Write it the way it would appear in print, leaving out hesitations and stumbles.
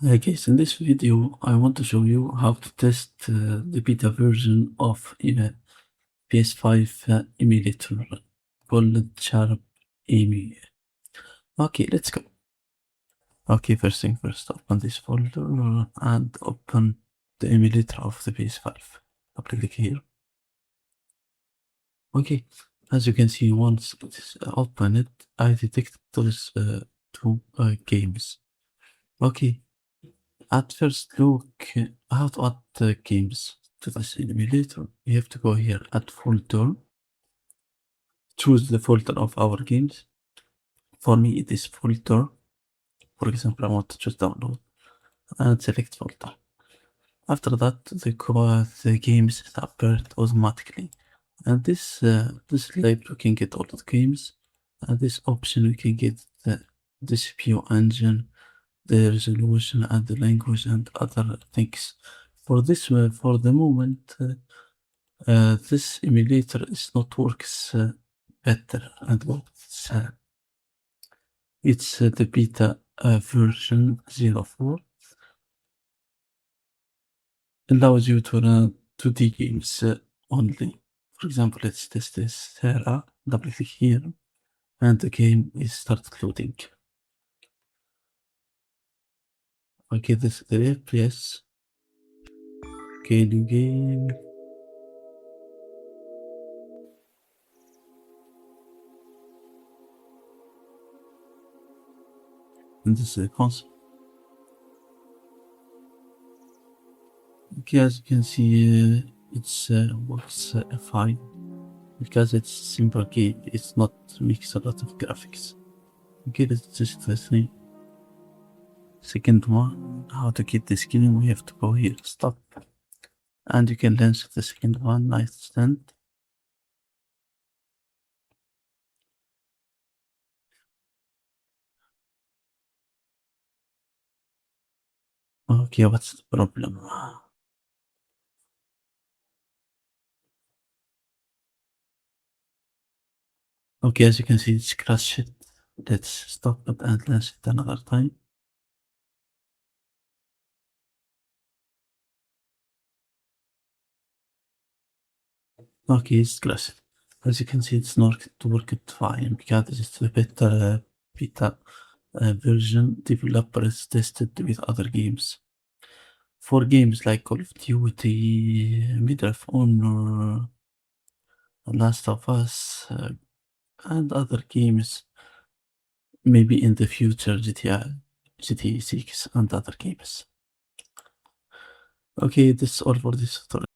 Hey guys, in this video I want to show you how to test the beta version of PS5 emulator called Sharp EMU. Okay, let's go. Okay, first thing first, open this folder and open the emulator of the PS5. Click here. Okay, as you can see, once it's open it, I detect those two games. Okay. At first look how to add games to this emulator. You have to go here at folder, choose the folder of our games. For me it is folder. For example, I want to just download and select folder. After that the games appear automatically. And this library we can get all the games. And this option we can get the CPU engine, the resolution and the language and other things. For this, for the moment, this emulator is not works better, and it's the beta version 04. Allows you to run 2D games only. For example, let's test this here. Double click here, and the game is start loading. Okay, this is the FPS. Okay, new game. And this is the console. Okay, as you can see, it's works fine because it's simple game. It's not makes a lot of graphics. Okay, let's just the thing. Second one, how to get this game? We have to go here, stop, and you can launch the second one. Nightstand. Okay, what's the problem? Okay, as you can see, it's crashed. Let's stop it and launch it another time. Okay, it's crashed. As you can see, it's not worked fine because it's a better beta version developers tested with other games. For games like Call of Duty, Medal of Honor, Last of Us, and other games, maybe in the future GTA 6 and other games. Okay, that's all for this tutorial.